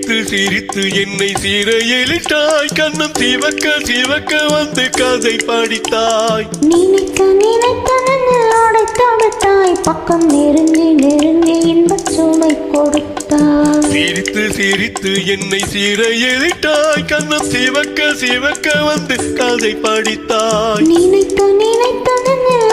சிரித்து சிரித்து என்னை சிறையிலிட்டாய். கண்ணம் சிவக்க சிவக்க வந்து கதை படித்தாய். நினைக்க நினைக்க அடைத்தவிட்டாய். பக்கம் நெருங்கி நெருங்கி இன்பச் சுமை கொடுத்தாய். சிரித்து சிரித்து என்னை சிறையிலிட்டாய். கண்ணம் சிவக்க சிவக்க வந்து கதை படித்தாய். நினைக்க நினைக்க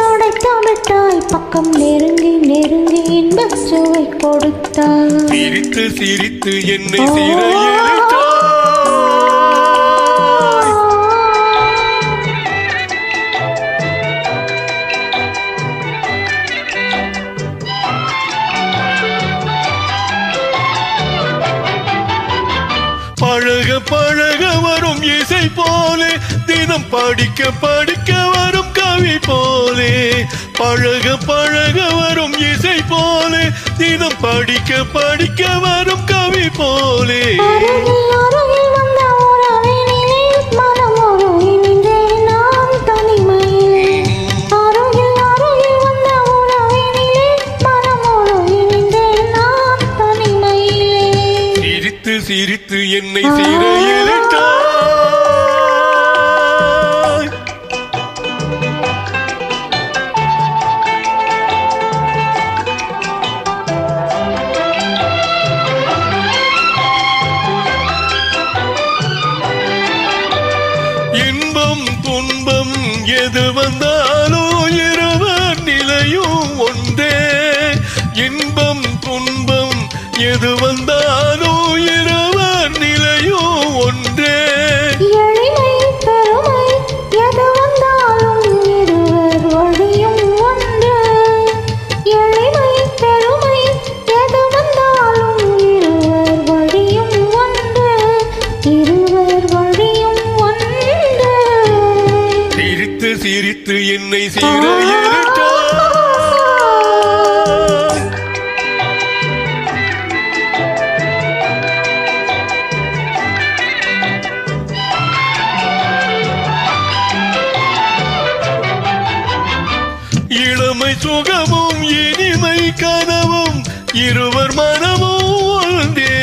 அடைத்தவிட்டாய். பக்கம் நெருங்கி நெருங்கி இன்பச் சுவை கொடுத்தாய். சிரித்து சிரித்து என்னை சிறையிலிட்டாய். பழக பழக வரும் இசை போலே, தினம் படிக்க படிக்க வரும் கவி போலே. பழக பழக வரும் இசை போலே, தினம் படிக்க படிக்க வரும் கவி போலே. சிரித்து சிரித்து என்னை சிறையிலிட்டாய். இன்பம் துன்பம் எது வந்தாலும் இருவர் நிலையும் ஒன்றே. இன்பம் துன்பம் எது வந்தாலும் இருவர் நிலையும் ஒன்றே. எளிமை பெருமை எது வந்தாலும் இருவர் வழியும் ஒன்று. எளிமை பெருமை எது வந்தாலும் இருவர் வழியும் ஒன்று. இருவர் வழியும் ஒன்று. சிரித்து சிரித்து என்னை சிறையிலிட்டாய். இளமை சுகமும் இனிமை கனவும் இருவர் மனமும் ஒன்றே.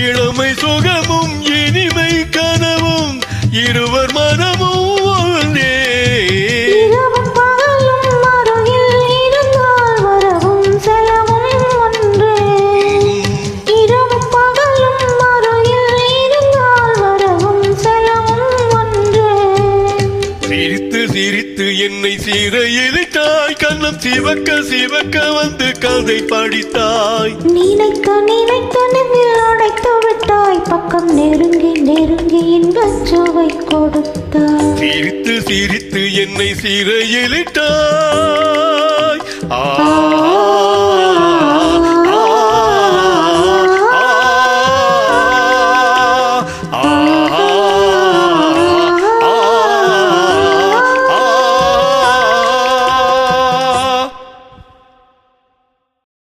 இளமை சுகமும் இனிமை கனவும் இருவர் மனமும் ஒன்றே. இரவும் பகலும் அருகில் இருந்தால் வரவும் செலவும் ஒன்று. இரவும் பகலும் அருகில் இருந்தால் வரவும் செலவும் ஒன்று. சிரித்து சிரித்து என்னை சிறையிலிட்டாய். கண்ணம் சிவக்க சிவக்க வந்து கதை படித்தாய். நினைக்க நினைக்க நெஞ்சில் அடைத்து விட்டாய். பக்கம் நெருங்கி நெருங்கி இன்பச் சுவை கொடுத்தாய். சிரித்து சிரித்து என்னை சிறையிலிட்டாய்.